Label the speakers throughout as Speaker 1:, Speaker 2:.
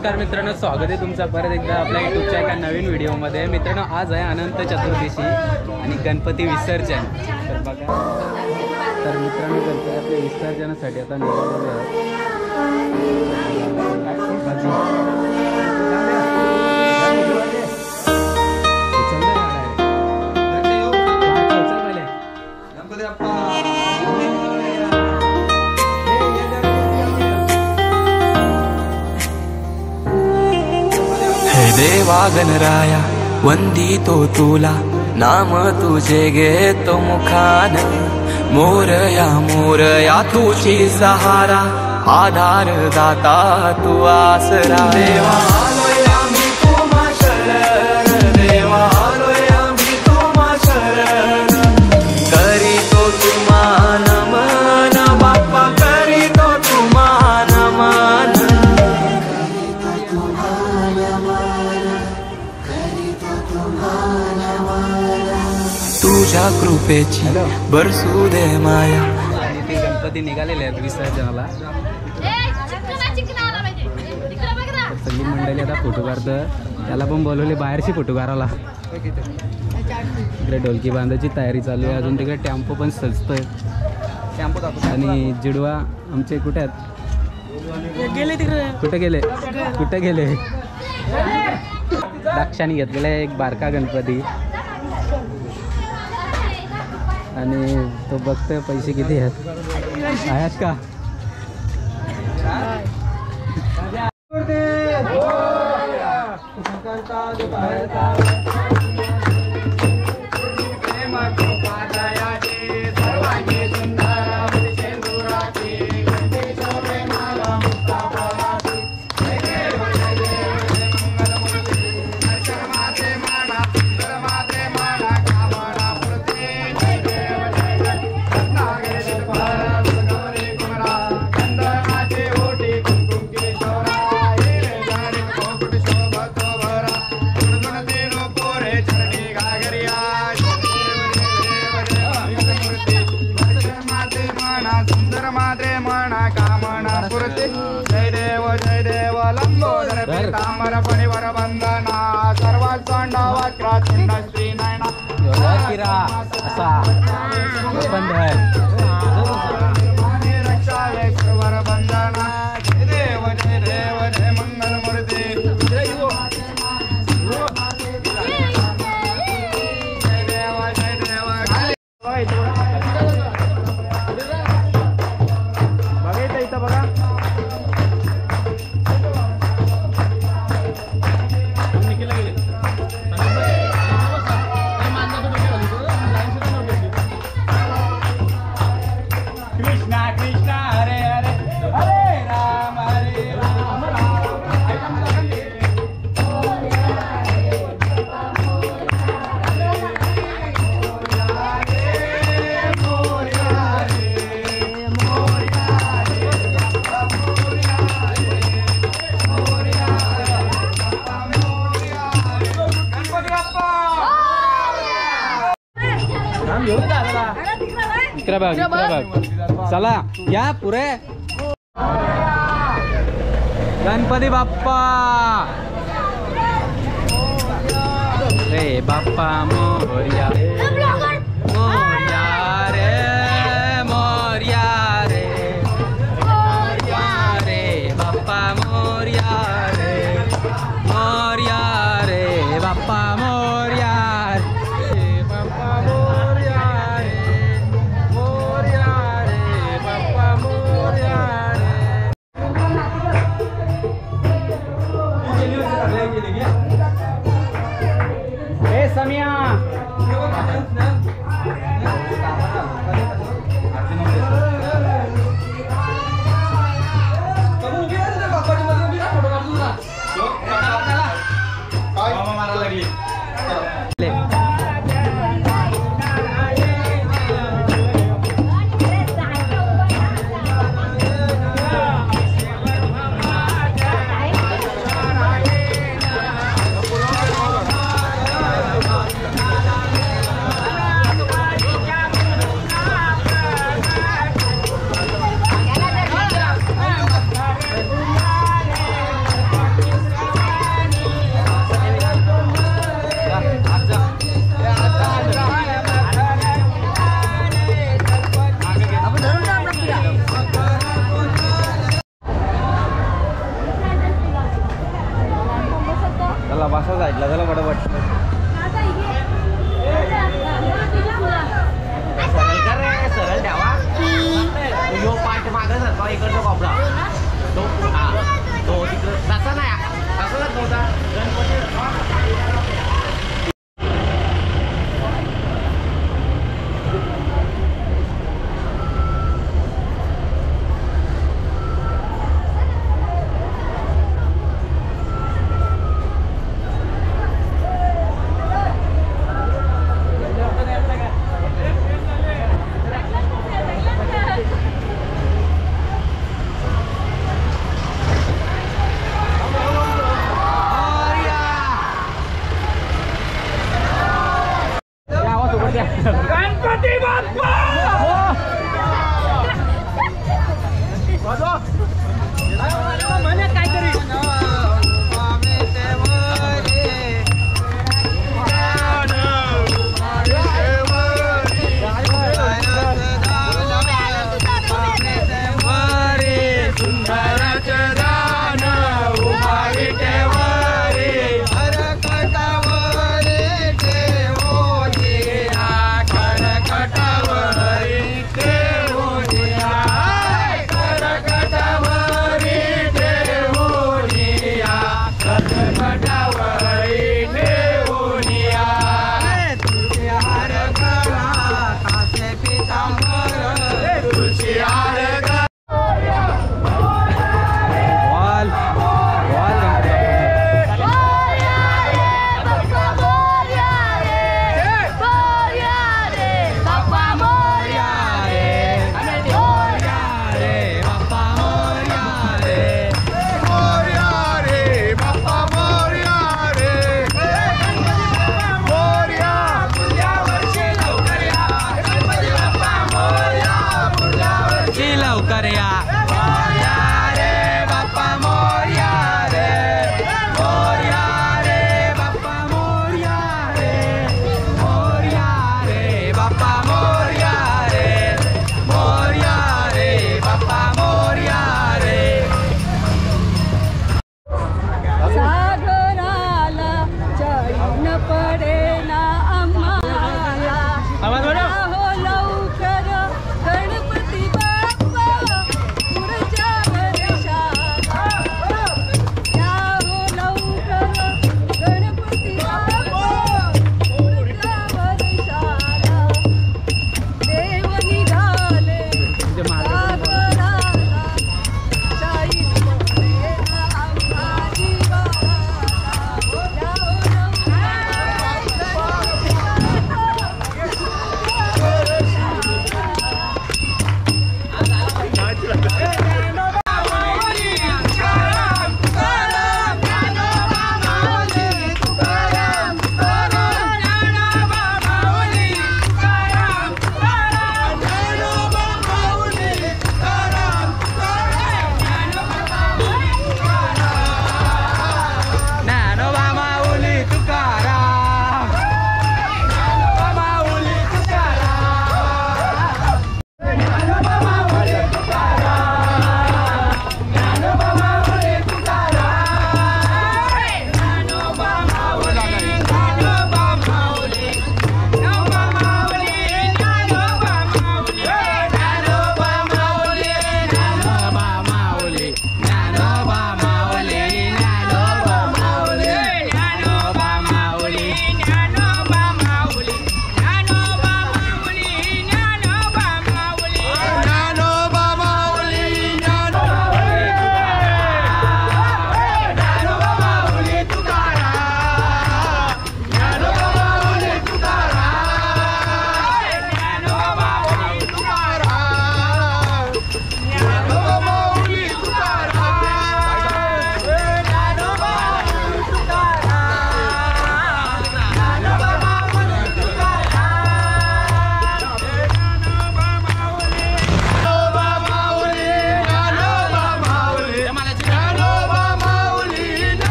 Speaker 1: नमस्कार मित्रांनो, स्वागत आहे तुमचं परत एकदा आपल्या यूट्यूबच्या एका नवीन व्हिडिओमध्ये। मित्रांनो, आज आहे अनंत चतुर्दशी आणि गणपती विसर्जन। तर बघा, तर मित्रांनो गणपती आपल्या विसर्जनासाठी आता निघालेले
Speaker 2: देवा गणराया वंदितो तुला, नाम तुझे घेतो मुखान। मोरया मोरया तुझी सहारा, आधार दाता तू आसरा। देवा आलोय आम्ही तुम्हा शरण, देवा आलोय आम्ही तुम्हा शरण। करीतो तुम्हा नमन बाप्पा, करीतो तुम्हा नमन। तुझ्या कृपेची बरसू दे माया।
Speaker 1: आणि ते गणपती निघालेले आहेत विसर्जनाला। सगळी मंडळी आता फोटो काढतं, त्याला पण बोलवले बाहेरची फोटो काढायला। इकडे ढोलकी बांधायची तयारी चालू आहे, अजून तिकडे टेम्पो पण सजतोय। आणि जिडवा आमचे कुठे आहेत?
Speaker 3: गेले तिकडे।
Speaker 1: कुठे गेले? कुठे गेले? दक्षाने घेतलेला आहे एक बारका गणपती आणि तो बघतोय पैसे किती आहेत का? चला या पुरे गणपती बाप्पा रे बाप्पा मोरया मोरया रे मोरया रे मोरया रे बाप्पा मोरया रे मोरया रे बाप्पा मोरया रे बाप्पा मोरया समिया चला बसा जायला चला पटापट
Speaker 3: सरळ द्यावा यो पाठ मागं सरका इकडचा कपडा तो हा तो तिकडं तसा नाही तसा नव्हता गणपती
Speaker 1: गणपती बाप्पा म्हणे काहीतरी
Speaker 3: करकटावरी ठेवूया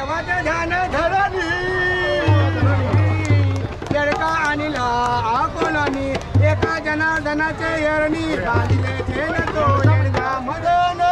Speaker 4: देवाचे ध्यान धरणी जडका आणला आकोलानी एका जनार्दनाचे येरणी बांधले थेन तो येडगा मदन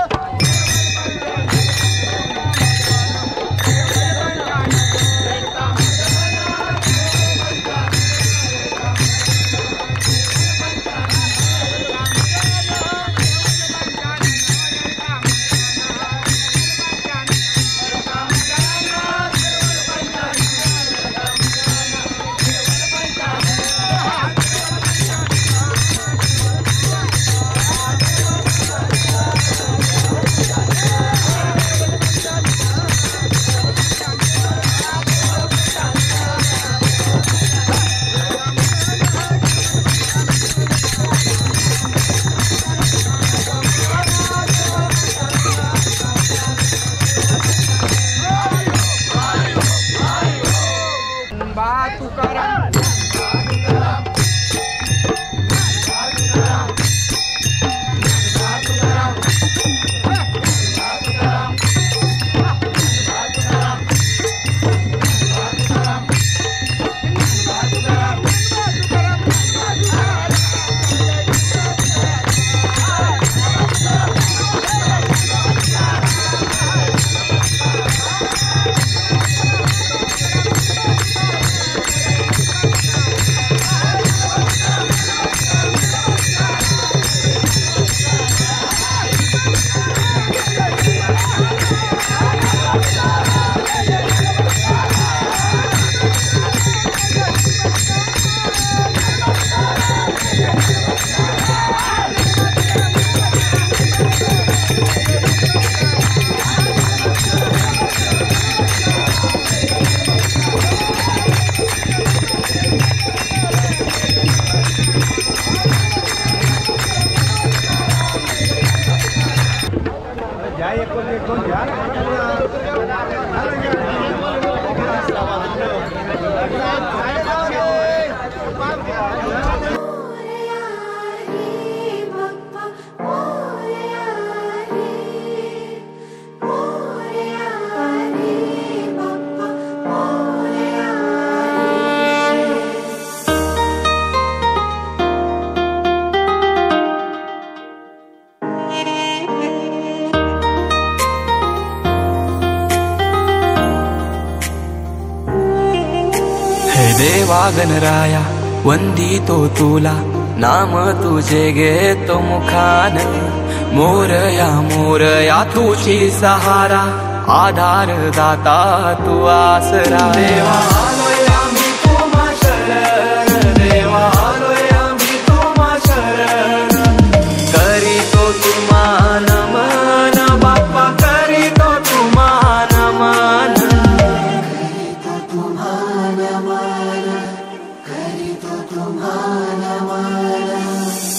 Speaker 2: देवा गणराया वंदितो तुला नाम तुझे घेतो मुखान मोरया तुझी सहारा आधार दाता तू आसरा देवा आलोय आम्ही तुम्हा शरण देवा आलोय आम्ही तुम्हा शरण करीतो तुम्हा नमन बाप्पा करीतो तुम्हा नमन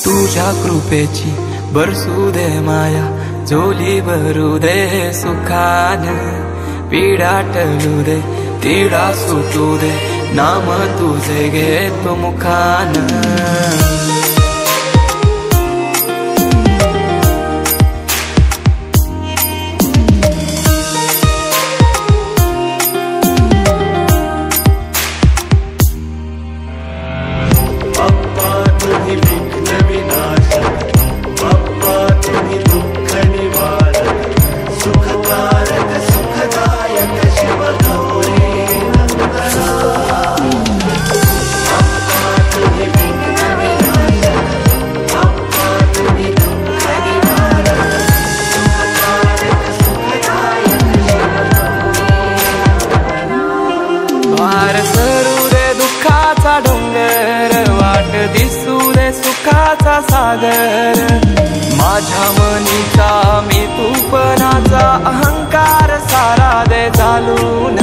Speaker 2: तुझ्या कृपेची बरसू दे माया झोली भरू दे सुखान पीडा टलू दे तिडा सुटू दे नाम तुझे घेतो मुखान सागर माझ्या मनीचा मी तूपणाचा अहंकार सारा दे चालून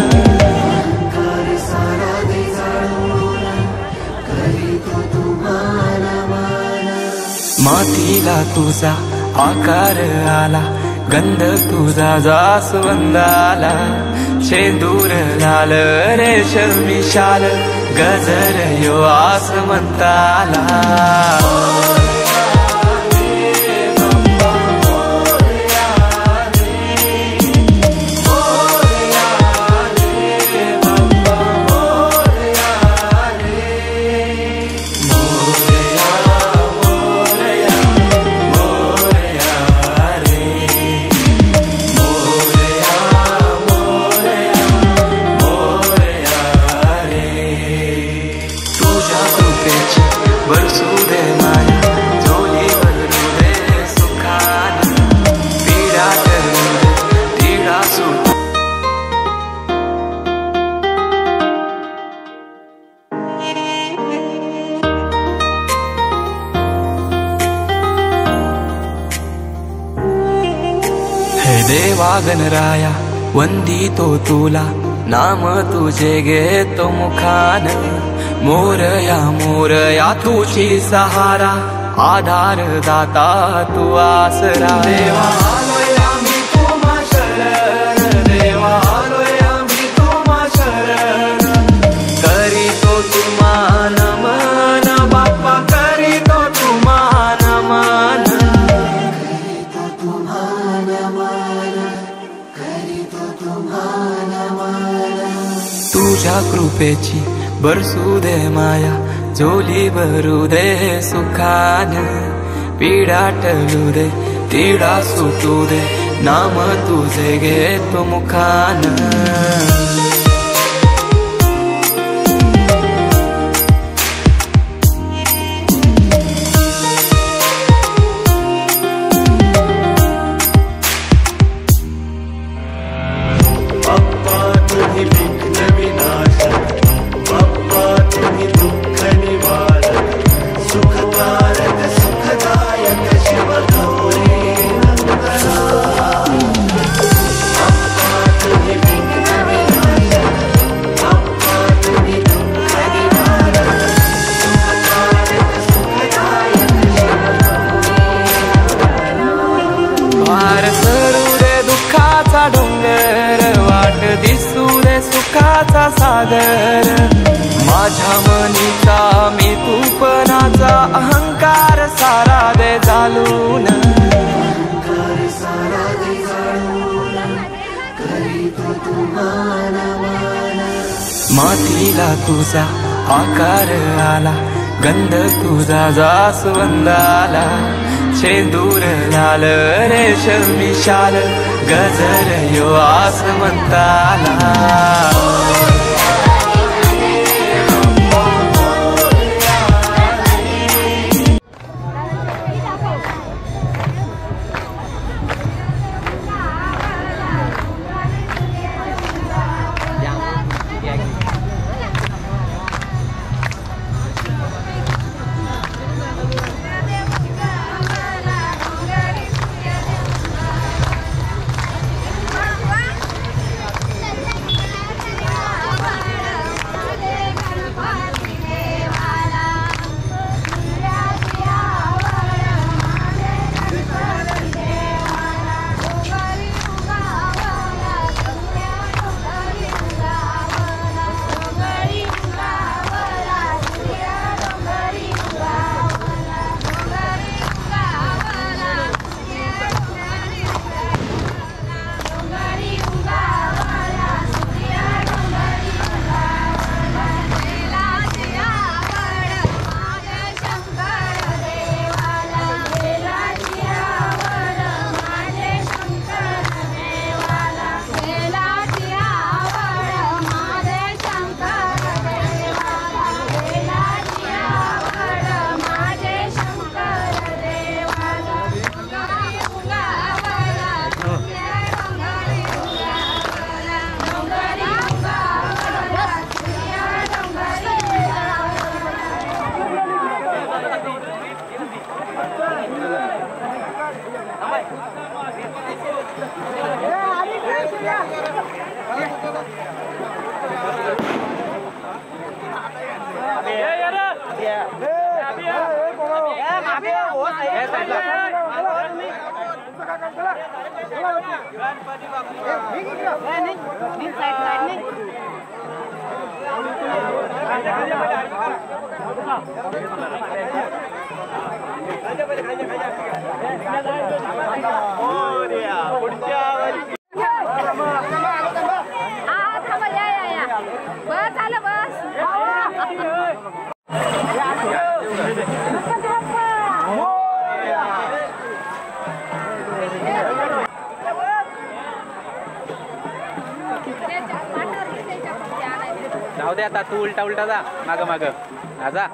Speaker 2: मातीला तुझा आकार आला गंध तुझा जास्वंदाला शेंदूर लाल रेशमी शाल गजर यो आसमंताला गणराया वंदितो तुला, नाम तुझे घेतो मुखान. मोरया मोरया तुझी सहारा, आधार दाता तू आसरा. देवा आलोय आम्ही तुम्हा शरण, देवा आलोय आम्ही तुम्हा शरण. करीतो तुम्हा नमन बाप्पा, करीतो तुम्हा नमन. तुझ्या कृपेची बरसू दे माया, झोली भरू दे सुखान. पीडा टळू दे, तिडा सुटू दे, नाम तुझे घेतो मुखान. सुखाचा सागर माझ्या मनीचा, मी तूपणाचा अहंकार सारा दे जालून. मातीला तुझा आकार आला, गंध तुझा जास्वंदाला. शेंदूर लाल रेशमी शाल, गजर यो आसमंताला.
Speaker 1: जाऊ दे आता, तू उलटा उलटा जा, माग माग जा.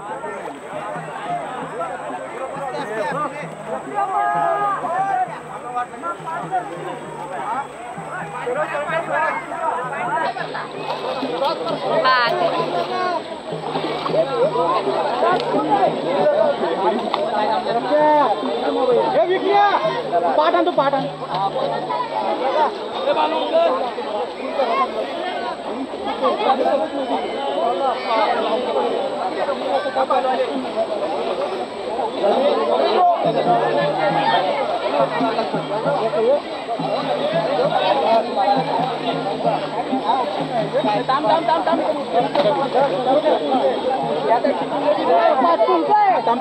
Speaker 4: पाठ आणतो पाठ आण.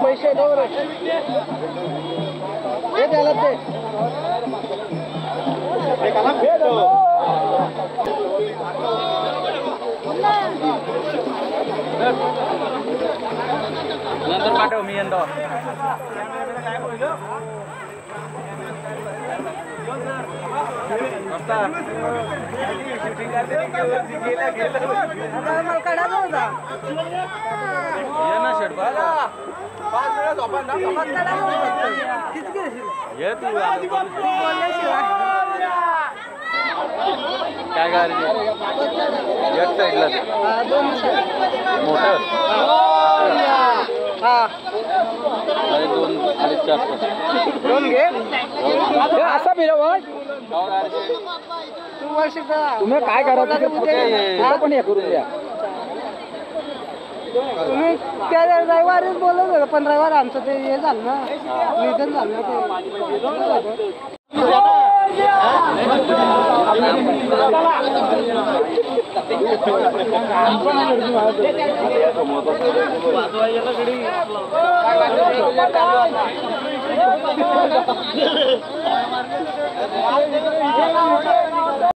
Speaker 4: पैसे त्याला ते
Speaker 1: नंतर पाठव मी यंदा काय करायचं एक साईडला मोठं आणि 2-4
Speaker 4: दोन घे असा फिरवत तुम्ही काय करा पण हे करून द्या तुम्ही त्या रविवारीच बोलत होता पण रविवार आमचं ते हे झालं ना निधन झालं ना ते